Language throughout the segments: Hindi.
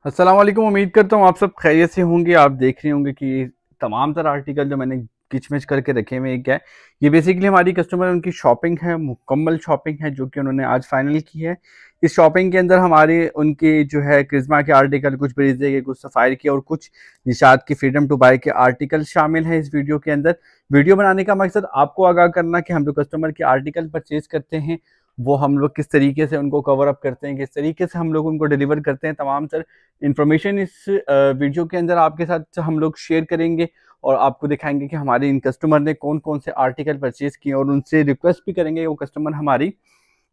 अस्सलाम वालेकुम। उम्मीद करता हूँ आप सब खैरियत से होंगे। आप देख रहे होंगे कि तमाम तरह आर्टिकल जो मैंने किचमिच करके रखे हुए हैं, क्या है ये बेसिकली हमारी कस्टमर उनकी शॉपिंग है, मुकम्मल शॉपिंग है जो कि उन्होंने आज फाइनल की है। इस शॉपिंग के अंदर हमारे उनके जो है क्रिज्मा के आर्टिकल, कुछ ब्रीजे के, कुछ सफ़ायर के और कुछ निशात की फ्रीडम टू बाय के आर्टिकल शामिल हैं इस वीडियो के अंदर। वीडियो बनाने का मकसद आपको आगाह करना कि हम जो कस्टमर के आर्टिकल परचेज करते हैं वो हम लोग किस तरीके से उनको कवर अप करते हैं, किस तरीके से हम लोग उनको डिलीवर करते हैं। तमाम सर इन्फॉर्मेशन इस वीडियो के अंदर आपके साथ हम लोग शेयर करेंगे और आपको दिखाएंगे कि हमारे इन कस्टमर ने कौन कौन से आर्टिकल परचेज किए और उनसे रिक्वेस्ट भी करेंगे। वो कस्टमर हमारी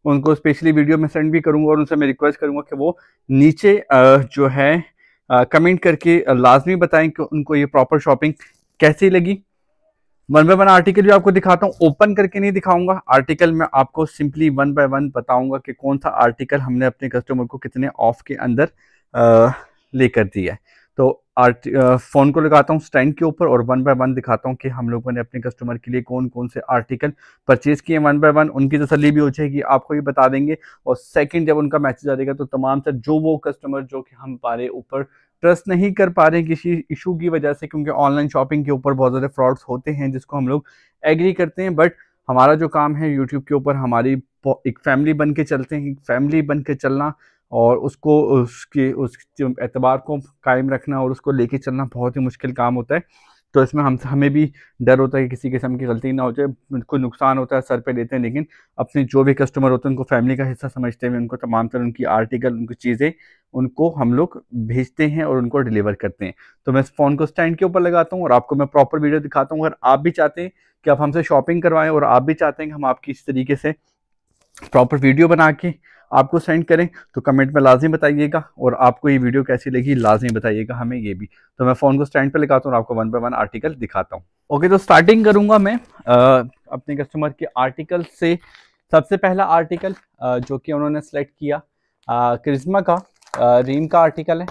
उनको स्पेशली वीडियो में सेंड भी करूंगा और उनसे मैं रिक्वेस्ट करूंगा कि वो नीचे जो है कमेंट करके लाजमी बताएं कि उनको ये प्रॉपर शॉपिंग कैसी लगी। वन बाय वन आर्टिकल भी आपको दिखाता हूँ, ओपन करके नहीं दिखाऊंगा आर्टिकल, मैं आपको सिंपली वन बाय वन बताऊंगा कि कौन सा आर्टिकल हमने अपने कस्टमर को कितने ऑफ के अंदर लेकर दिया है। तो फोन को लगाता हूँ स्टैंड के ऊपर और वन बाय वन दिखाता हूँ कि हम लोगों ने अपने कस्टमर के लिए कौन कौन से आर्टिकल परचेज किए। वन बाय वन उनकी तसल्ली भी हो जाएगी, आपको ये बता देंगे। और सेकंड जब उनका मैसेज आ जाएगा तो तमाम सर जो वो कस्टमर जो कि हम हमारे ऊपर ट्रस्ट नहीं कर पा रहे किसी इशू की वजह से, क्योंकि ऑनलाइन शॉपिंग के ऊपर बहुत ज़्यादा फ्रॉड्स होते हैं जिसको हम लोग एग्री करते हैं, बट हमारा जो काम है यूट्यूब के ऊपर हमारी एक फैमिली बन के चलते हैं, एक फैमिली बन के चलना और उसको उस एतबार को कायम रखना और उसको लेके चलना बहुत ही मुश्किल काम होता है। तो इसमें हमें भी डर होता है कि किसी किस्म की गलती ना हो जाए, कोई नुकसान होता है सर पे लेते हैं, लेकिन अपने जो भी कस्टमर होते हैं उनको फैमिली का हिस्सा समझते हुए उनको तमाम तरह उनकी आर्टिकल, उनकी चीज़ें उनको हम लोग भेजते हैं और उनको डिलीवर करते हैं। तो मैं इस फ़ोन को स्टैंड के ऊपर लगाता हूँ और आपको मैं प्रॉपर वीडियो दिखाता हूँ। अगर आप भी चाहते हैं कि आप हमसे शॉपिंग करवाएं और आप भी चाहते हैं कि हम आपकी इस तरीके से प्रॉपर वीडियो बना के आपको सेंड करें तो कमेंट में लाजमी बताइएगा और आपको ये वीडियो कैसी लगी लाजमी बताइएगा हमें ये भी। तो मैं फ़ोन को स्टैंड पे लगाता हूँ और आपको वन बाय वन आर्टिकल दिखाता हूँ। ओके, तो स्टार्टिंग करूँगा मैं अपने कस्टमर के आर्टिकल से। सबसे पहला आर्टिकल जो कि उन्होंने सेलेक्ट किया क्रिज्मा का रीम का आर्टिकल है।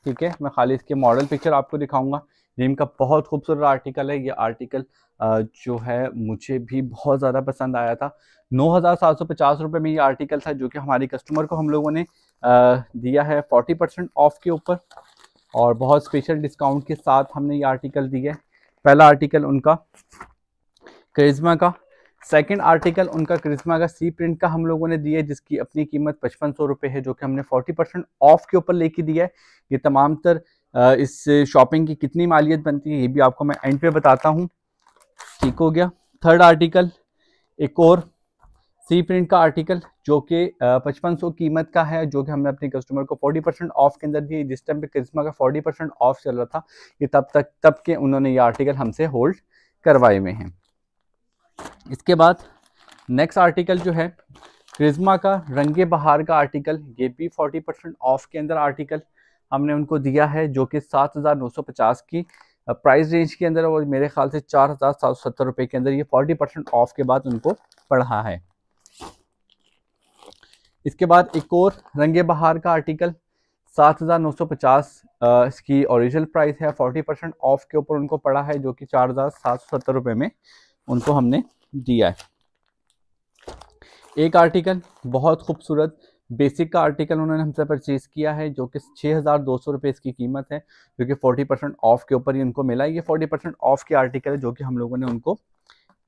ठीक है, मैं खाली इसके मॉडल पिक्चर आपको दिखाऊंगा। रीम का बहुत खूबसूरत आर्टिकल है ये आर्टिकल, जो है मुझे भी बहुत ज़्यादा पसंद आया था। 9,750 रुपये में ये आर्टिकल था जो कि हमारी कस्टमर को हम लोगों ने दिया है 40% ऑफ के ऊपर और बहुत स्पेशल डिस्काउंट के साथ हमने ये आर्टिकल दिया है। पहला आर्टिकल उनका करिश्मा का, सेकंड आर्टिकल उनका करिश्मा का सी प्रिंट का हम लोगों ने दिया है जिसकी अपनी कीमत 5500 रुपये है, जो कि हमने 40% ऑफ के ऊपर लेके दिया है। ये तमाम तर इस शॉपिंग की कितनी मालियत बनती है ये भी आपको मैं एंड पे बताता हूँ। ठीक हो गया। थर्ड आर्टिकल एक और सी प्रिंट का आर्टिकल जो कि 5500 कीमत का है, जो कि हमने अपने कस्टमर को 40% ऑफ के अंदर दिए। जिस टाइम पे करिश्मा का 40% ऑफ चल रहा था ये तब के उन्होंने ये आर्टिकल हमसे होल्ड करवाए हुए हैं। इसके बाद नेक्स्ट आर्टिकल जो है क्रिज्मा का रंगे बहार का आर्टिकल, ये भी 40% ऑफ के अंदर आर्टिकल हमने उनको दिया है जो कि 7,950 की प्राइस रेंज के अंदर और मेरे ख्याल से 4,770 रुपये के अंदर ये 40% ऑफ के बाद उनको पड़ा है। इसके बाद एक और रंगे बहार का आर्टिकल 7,950 इसकी ओरिजिनल प्राइस है, 40% ऑफ के ऊपर उनको पड़ा है जो कि 4,770 रुपये में उनको हमने दिया है। एक आर्टिकल बहुत खूबसूरत बेसिक का आर्टिकल उन्होंने हमसे परचेज किया है जो कि 6,200 रुपये इसकी कीमत है, जो कि 40% ऑफ के ऊपर ही उनको मिला है। ये 40% ऑफ के आर्टिकल है जो कि हम लोगों ने उनको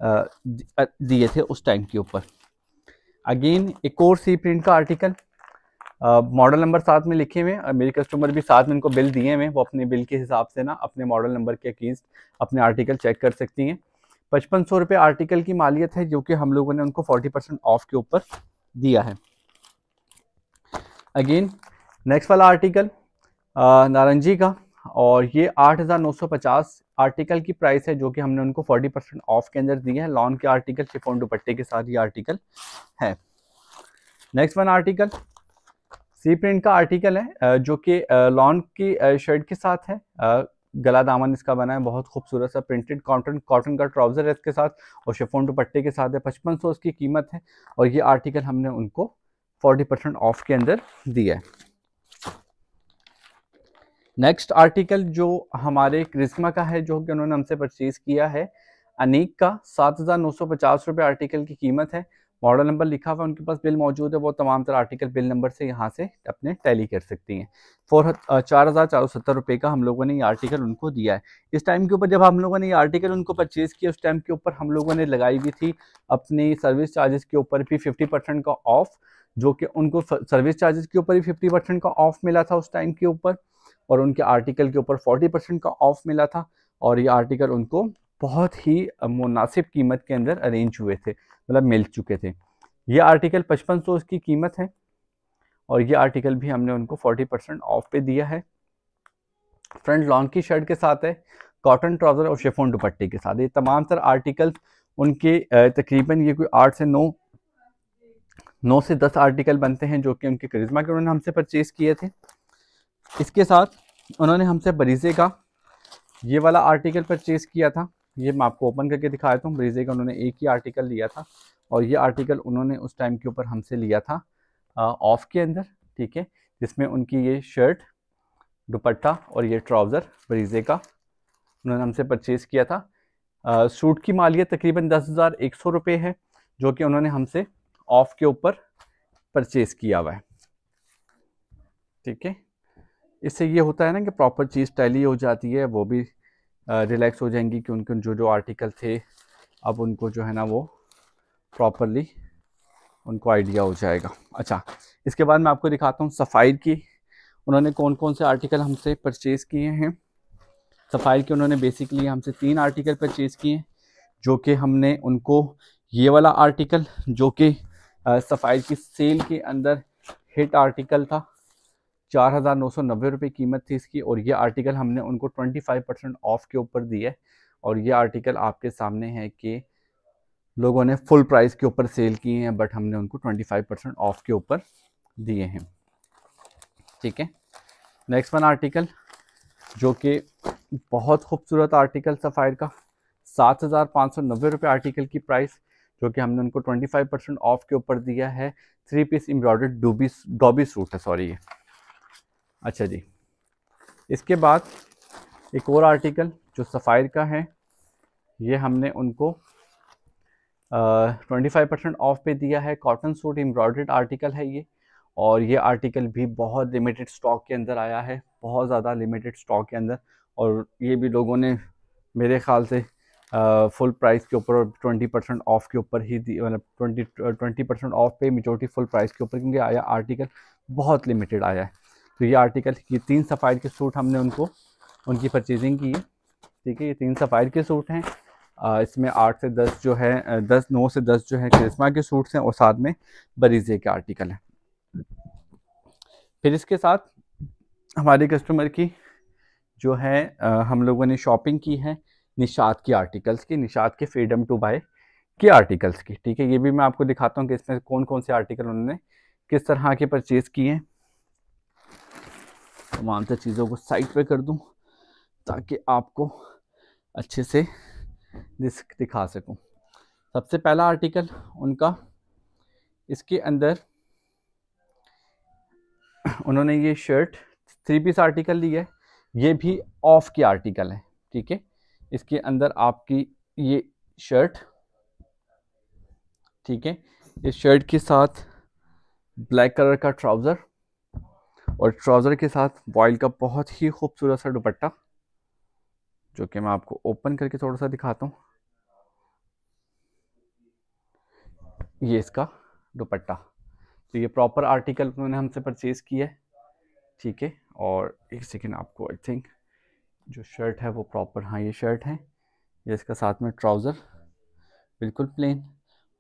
दिए थे उस टाइम के ऊपर। अगेन एक और सी प्रिंट का आर्टिकल, मॉडल नंबर साथ में लिखे हुए, मेरे कस्टमर भी साथ में उनको बिल दिए हुए, वो अपने बिल के हिसाब से ना अपने मॉडल नंबर के अगेंस्ट अपने आर्टिकल चेक कर सकती हैं। 5500 रुपये आर्टिकल की मालियत है जो कि हम लोगों ने उनको 40% ऑफ के ऊपर दिया है। अगेन नेक्स्ट वाला आर्टिकल नारंगी का और ये 8,950 आर्टिकल की प्राइस है जो कि हमने उनको 40% ऑफ के अंदर दिया है। लॉन के आर्टिकल शिफॉन दुपट्टे के साथ ये आर्टिकल है। नेक्स्ट वन आर्टिकल सी प्रिंट का आर्टिकल है जो कि लॉन की शर्ट के साथ है, गला दामन इसका बना है, बहुत खूबसूरत सा प्रिंटेड कॉटन का ट्राउजर है इसके साथ और शिफॉन दुपट्टे के साथ है। 5500 इसकी कीमत है और ये आर्टिकल हमने उनको 40% ऑफ के अंदर दिया है। नेक्स्ट आर्टिकल जो हमारे क्रिस्मा का है जो कि उन्होंने हमसे परचेज किया है अनीक का, 7,950 रुपये आर्टिकल की कीमत है, मॉडल नंबर लिखा हुआ है उनके पास, बिल मौजूद है, वो तमाम तरह आर्टिकल बिल नंबर से यहाँ से अपने टैली कर सकती हैं। 4,470 रुपये का हम लोगों ने ये आर्टिकल उनको दिया है। इस टाइम के ऊपर जब हम लोगों ने ये आर्टिकल उनको परचेज़ किया, उस टाइम के ऊपर हम लोगों ने लगाई हुई थी अपनी सर्विस चार्जेस के ऊपर भी 50% का ऑफ, जो कि उनको सर्विस चार्जेस के ऊपर भी 50% का ऑफ मिला था उस टाइम के ऊपर, और उनके आर्टिकल के ऊपर 40% का ऑफ मिला था। और ये आर्टिकल उनको बहुत ही मुनासिब कीमत के अंदर अरेंज हुए थे, मतलब मिल चुके थे। ये आर्टिकल 5500 इसकी कीमत है, और ये आर्टिकल भी हमने उनको 40% ऑफ पे दिया है। फ्रंट लॉन्ग की शर्ट के साथ है, कॉटन ट्राउज़र और शिफॉन दुपट्टे के साथ। ये तमाम तर आर्टिकल उनके तकरीबन ये कोई 8 से 9 से 10 आर्टिकल बनते हैं जो कि उनके करिश्मा के उन्होंने हमसे परचेज़ किए थे। इसके साथ उन्होंने हमसे बरीज़े का ये वाला आर्टिकल परचेज़ किया था। ये मैं आपको ओपन करके दिखा देता हूँ। बरीज़े का उन्होंने एक ही आर्टिकल लिया था, और ये आर्टिकल उन्होंने उस टाइम के ऊपर हमसे लिया था ऑफ के अंदर, ठीक है, जिसमें उनकी ये शर्ट, दुपट्टा और ये ट्राउज़र बरीज़े का उन्होंने हमसे परचेज़ किया था। सूट की मालियत तकरीबन 10,100 रुपये है, जो कि उन्होंने हमसे ऑफ के ऊपर परचेज़ किया हुआ है, ठीक है। इससे ये होता है ना कि प्रॉपर चीज़ टैली हो जाती है, वो भी रिलैक्स हो जाएंगी कि उनके जो आर्टिकल थे अब उनको जो है ना वो प्रॉपरली उनको आइडिया हो जाएगा। अच्छा, इसके बाद मैं आपको दिखाता हूँ सफ़ायर की उन्होंने कौन कौन से आर्टिकल हमसे परचेज़ किए हैं। सफ़ायर के उन्होंने बेसिकली हमसे 3 आर्टिकल परचेज़ किए हैं, जो कि हमने उनको ये वाला आर्टिकल जो कि सफ़ायर की सेल के अंदर हिट आर्टिकल था, 4,990 रुपये कीमत थी इसकी, और ये आर्टिकल हमने उनको 25% ऑफ के ऊपर दिया है। और ये आर्टिकल आपके सामने है कि लोगों ने फुल प्राइस के ऊपर सेल किए हैं, बट हमने उनको 25% ऑफ के ऊपर दिए हैं, ठीक है। नेक्स्ट वन आर्टिकल जो कि बहुत खूबसूरत आर्टिकल सफ़ायर का, 7,590 रुपये आर्टिकल की प्राइस, जो कि हमने उनको 25% ऑफ के ऊपर दिया है। 3 पीस एम्ब्रॉयडर्ड डॉबी सूट है, सॉरी ये। अच्छा जी, इसके बाद एक और आर्टिकल जो सफ़ायर का है, ये हमने उनको 25% ऑफ पे दिया है। कॉटन सूट एम्ब्रॉयडर्ड आर्टिकल है ये, और ये आर्टिकल भी बहुत लिमिटेड स्टॉक के अंदर आया है, बहुत ज़्यादा लिमिटेड स्टॉक के अंदर, और ये भी लोगों ने मेरे ख़्याल से फुल प्राइस के ऊपर और 20% ऑफ के ऊपर ही दी, मतलब 20% ऑफ पे मेजॉरिटी फुल प्राइस के ऊपर, क्योंकि आया आर्टिकल बहुत लिमिटेड आया है। तो ये आर्टिकल, ये 3 सफ़ायर के सूट हमने उनको उनकी परचेजिंग की है, ठीक है। ये 3 सफ़ायर के सूट हैं, इसमें 8 से 10 जो है 9 से 10 जो है करिश्मा के सूट्स हैं, और साथ में बरीज़े के आर्टिकल हैं। फिर इसके साथ हमारे कस्टमर की जो है हम लोगों ने शॉपिंग की है निशात की आर्टिकल्स की, निशात के फ्रीडम टू बाय के आर्टिकल्स की, ठीक है। ये भी मैं आपको दिखाता हूँ कि इसमें कौन कौन से आर्टिकल उन्होंने किस तरह के परचेज़ किए हैं। तमाम से चीज़ों को साइड पे कर दूँ ताकि आपको अच्छे से दिखा सकूं। सबसे पहला आर्टिकल उनका, इसके अंदर उन्होंने ये शर्ट 3 पीस आर्टिकल ली है, ये भी ऑफ की आर्टिकल है, ठीक है। इसके अंदर आपकी ये शर्ट, ठीक है, इस शर्ट के साथ ब्लैक कलर का ट्राउज़र, और ट्राउज़र के साथ वॉइल का बहुत ही खूबसूरत सा दुपट्टा, जो कि मैं आपको ओपन करके थोड़ा सा दिखाता हूँ। ये इसका दुपट्टा, तो ये प्रॉपर आर्टिकल उन्होंने हमसे परचेज़ किया है, ठीक है। और एक सेकेंड, आपको आई थिंक जो शर्ट है वो प्रॉपर, हाँ ये शर्ट है, ये इसका साथ में ट्राउज़र बिल्कुल प्लेन,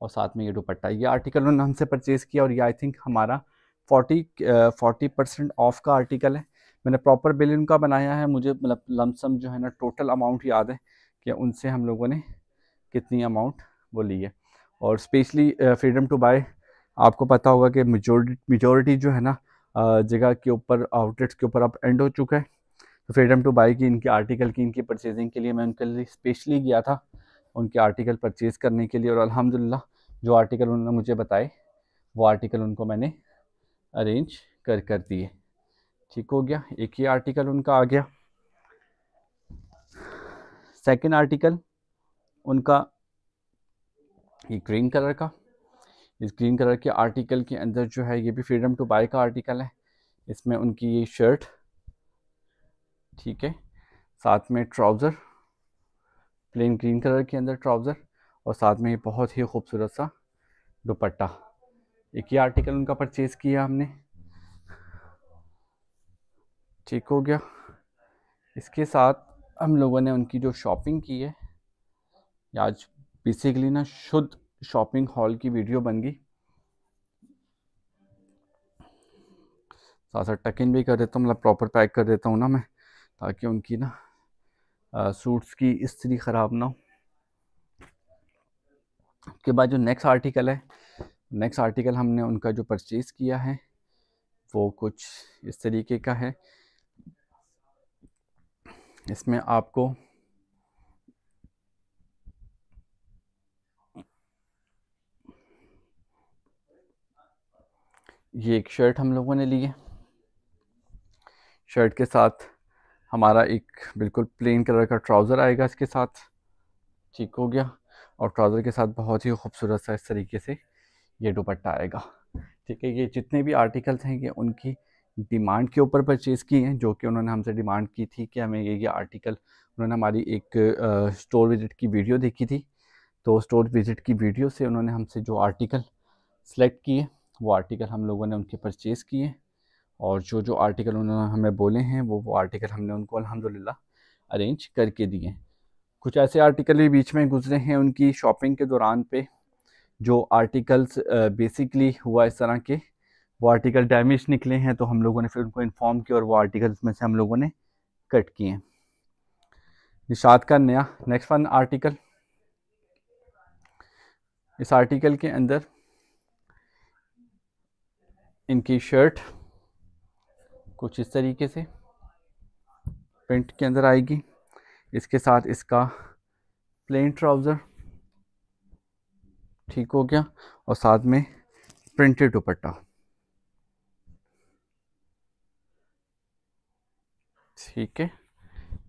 और साथ में ये दुपट्टा। ये आर्टिकल उन्होंने हमसे परचेज़ किया, और ये आई थिंक हमारा 40% ऑफ का आर्टिकल है। मैंने प्रॉपर बिल इनका बनाया है, मुझे मतलब लमसम जो है ना टोटल अमाउंट याद है कि उनसे हम लोगों ने कितनी अमाउंट वो ली है। और स्पेशली फ्रीडम टू बाय, आपको पता होगा कि मेजॉरिटी जो है ना जगह के ऊपर, आउटलेट्स के ऊपर अब एंड हो चुका है। तो फ्रीडम टू बाय की इनकी आर्टिकल की इनकी परचेजिंग के लिए मैं उनके लिए स्पेशली गया था, उनके आर्टिकल परचेज़ करने के लिए, और अल्हम्दुलिल्लाह जो आर्टिकल उन्होंने मुझे बताए वो आर्टिकल उनको मैंने अरेंज कर दिए, ठीक हो गया। एक ही आर्टिकल उनका आ गया। सेकंड आर्टिकल उनका ये ग्रीन कलर का, इस ग्रीन कलर के आर्टिकल के अंदर जो है ये भी फ्रीडम टू बाय का आर्टिकल है। इसमें उनकी ये शर्ट, ठीक है, साथ में ट्राउज़र, प्लेन ग्रीन कलर के अंदर ट्राउज़र, और साथ में ये बहुत ही खूबसूरत सा दुपट्टा। एक ही आर्टिकल उनका परचेज़ किया हमने, ठीक हो गया। इसके साथ हम लोगों ने उनकी जो शॉपिंग की है, आज बेसिकली ना शुद्ध शॉपिंग हॉल की वीडियो बन गई। साथ साथ टक इन भी कर देता हूँ, मतलब प्रॉपर पैक कर देता हूँ ना मैं, ताकि उनकी ना सूट्स की इस्त्री ख़राब ना हो। उसके बाद जो नेक्स्ट आर्टिकल हमने उनका जो परचेज़ किया है वो कुछ इस तरीके का है। इसमें आपको ये एक शर्ट हम लोगों ने ली है। शर्ट के साथ हमारा एक बिल्कुल प्लेन कलर का ट्राउज़र आएगा इसके साथ, ठीक हो गया। और ट्राउज़र के साथ बहुत ही खूबसूरत सा इस तरीके से ये दुपट्टा आएगा, ठीक है। ये जितने भी आर्टिकल्स हैं ये उनकी डिमांड के ऊपर परचेज़ किए हैं, जो कि उन्होंने हमसे डिमांड की थी कि हमें ये आर्टिकल, उन्होंने हमारी एक स्टोर विज़िट की वीडियो देखी थी, तो स्टोर विज़िट की वीडियो से उन्होंने हमसे जो आर्टिकल सेलेक्ट किए वो आर्टिकल हम लोगों ने उनके परचेज़ किए। और जो जो आर्टिकल उन्होंने हमें बोले हैं वो आर्टिकल हमने उनको अल्हम्दुलिल्लाह अरेंज करके दिए। कुछ ऐसे आर्टिकल भी बीच में गुजरे हैं उनकी शॉपिंग के दौरान पे, जो आर्टिकल्स बेसिकली हुआ इस तरह के, वो आर्टिकल डैमेज निकले हैं, तो हम लोगों ने फिर उनको इन्फॉर्म किया और वो आर्टिकल्स में से हम लोगों ने कट किए हैं। निशात का नया नेक्स्ट वन आर्टिकल, इस आर्टिकल के अंदर इनकी शर्ट कुछ इस तरीके से प्रिंट के अंदर आएगी। इसके साथ इसका प्लेन ट्राउज़र, ठीक हो गया, और साथ में प्रिंटेड दुपट्टा, ठीक है।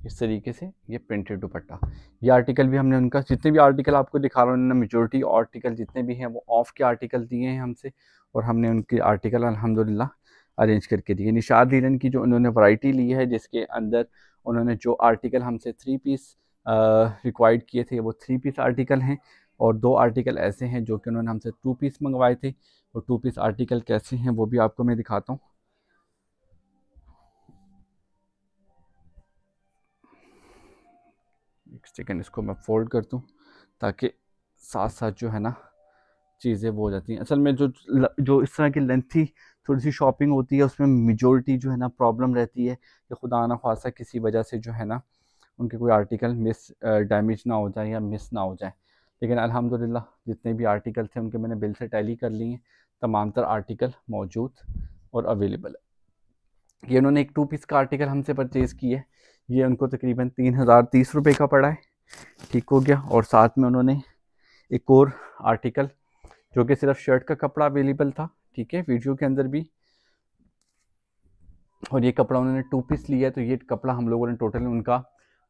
इस तरीके से ये प्रिंटेड दुपट्टा, ये आर्टिकल भी हमने उनका, जितने भी आर्टिकल आपको दिखा रहा हूँ उन्होंने मेजोरिटी आर्टिकल जितने भी हैं वो ऑफ के आर्टिकल दिए हैं हमसे, और हमने उनके आर्टिकल अल्हम्दुलिल्लाह अरेंज करके दिए। निशाद हीरन की जो उन्होंने वैरायटी ली है, जिसके अंदर उन्होंने जो आर्टिकल हमसे 3 पीस रिक्वायर्ड किए थे वो 3 पीस आर्टिकल हैं, और 2 आर्टिकल ऐसे हैं जो कि उन्होंने हमसे 2 पीस मंगवाए थे। और 2 पीस आर्टिकल कैसे हैं वो भी आपको मैं दिखाता हूँ। एक सेकेंड, इसको मैं फोल्ड कर दूँ ताकि साथ साथ जो है ना चीज़ें वो हो जाती हैं। असल में जो इस तरह की लेंथी थोड़ी सी शॉपिंग होती है उसमें मेजॉरिटी जो है ना प्रॉब्लम रहती है कि खुदा ना खासा किसी वजह से जो है ना उनके कोई आर्टिकल डैमेज ना हो जाए या मिस ना हो जाए। लेकिन अल्हम्दुलिल्लाह जितने भी आर्टिकल थे उनके मैंने बिल से टैली कर लिए हैं, तमाम तर आर्टिकल मौजूद और अवेलेबल है। ये उन्होंने एक 2 पीस का आर्टिकल हमसे परचेज़ किया है, ये उनको तकरीबन 3030 रुपये का पड़ा है, ठीक हो गया। और साथ में उन्होंने एक और आर्टिकल जो कि सिर्फ शर्ट का कपड़ा अवेलेबल था, ठीक है, वीडियो के अंदर भी, और ये कपड़ा उन्होंने 2 पीस लिया, तो ये कपड़ा हम लोगों ने टोटल उनका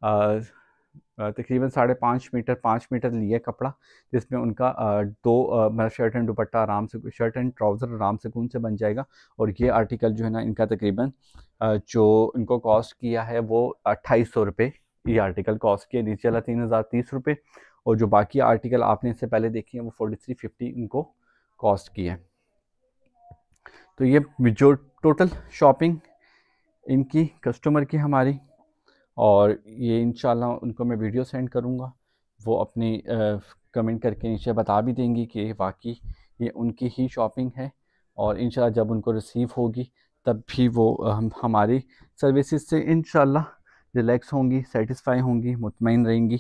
तकरीबन 5.5 मीटर लिया कपड़ा, जिसमें उनका मतलब शर्ट एंड दुपट्टा आराम से, शर्ट एंड ट्राउज़र आराम से सुकून से बन जाएगा। और ये आर्टिकल जो है ना इनका तकरीबन जो इनको कॉस्ट किया है वो 2800 रुपये ये आर्टिकल कॉस्ट किया, नीचे वाला 3030 रुपये, और जो बाकी आर्टिकल आपने इससे पहले देखे हैं वो 4350 इनको कॉस्ट किया है। तो ये जो टोटल शॉपिंग इनकी कस्टमर की हमारी, और ये इंशाल्लाह उनको मैं वीडियो सेंड करूँगा, वो अपनी कमेंट करके नीचे बता भी देंगी कि वाकई ये उनकी ही शॉपिंग है, और इंशाल्लाह जब उनको रिसीव होगी तब भी वो हमारी सर्विसेज से इंशाल्लाह रिलैक्स होंगी, सेटिस्फाई होंगी, मुतमईन रहेंगी।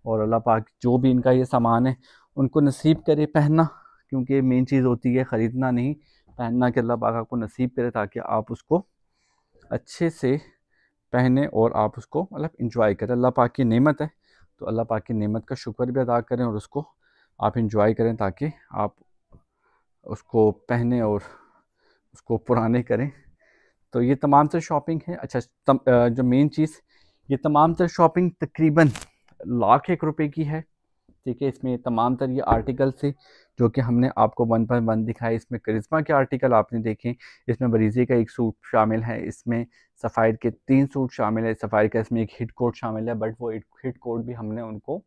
और अल्लाह पाक जो भी इनका ये सामान है उनको नसीब करे पहनना, क्योंकि मेन चीज़ होती है ख़रीदना नहीं, पहनना, कि अल्लाह पाक आपको नसीब करे ताकि आप उसको अच्छे से पहने और आप उसको मतलब इंजॉय करें। अल्लाह पाक की नेमत है, तो अल्लाह पाक की नेमत का शुक्र भी अदा करें और उसको आप इंजॉय करें, ताकि आप उसको पहने और उसको पुराने करें। तो ये तमाम तर शॉपिंग है। अच्छा, जो मेन चीज़, ये तमाम तर शॉपिंग तकरीबन 1,00,001 रुपए की है, ठीक है। इसमें तमाम तर ये आर्टिकल से जो कि हमने आपको 1 बाय 1 दिखाए। इसमें करिश्मा के आर्टिकल आपने देखे, इसमें बरीज़े का एक सूट शामिल है, इसमें सफ़ायर के 3 सूट शामिल है, सफ़ायर का इसमें एक हिट कोट शामिल है, बट वो हिट कोट भी हमने उनको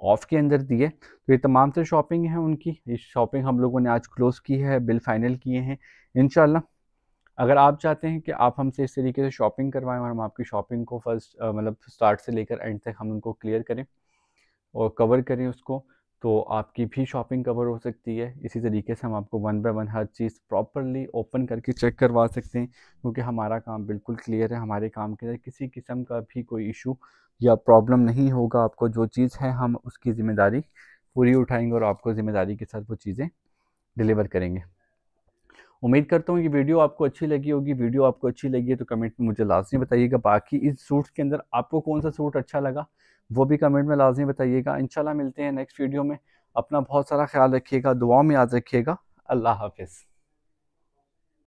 ऑफ के अंदर दिए। तो ये तमाम से शॉपिंग है उनकी। ये शॉपिंग हम लोगों ने आज क्लोज़ की है, बिल फाइनल किए हैं। इंशाल्लाह अगर आप चाहते हैं कि आप हमसे इस तरीके से शॉपिंग करवाएं और हम आपकी शॉपिंग को फर्स्ट मतलब स्टार्ट से लेकर एंड तक हम उनको क्लियर करें और कवर करें उसको, तो आपकी भी शॉपिंग कवर हो सकती है। इसी तरीके से हम आपको 1 बाय 1 हर चीज़ प्रॉपरली ओपन करके चेक करवा सकते हैं, क्योंकि हमारा काम बिल्कुल क्लियर है। हमारे काम के अंदर किसी किस्म का भी कोई इशू या प्रॉब्लम नहीं होगा। आपको जो चीज़ है हम उसकी ज़िम्मेदारी पूरी उठाएंगे और आपको ज़िम्मेदारी के साथ वो चीज़ें डिलीवर करेंगे। उम्मीद करता हूँ ये वीडियो आपको अच्छी लगी होगी। वीडियो आपको अच्छी लगी है तो कमेंट में मुझे लाज़मी बताइएगा। बाकी इस सूट्स के अंदर आपको कौन सा सूट अच्छा लगा वो भी कमेंट में लाज़मी बताइएगा। इंशाल्लाह मिलते हैं नेक्स्ट वीडियो में। अपना बहुत सारा ख्याल रखिएगा, दुआओं में याद रखिएगा। अल्लाह हाफ़िज़।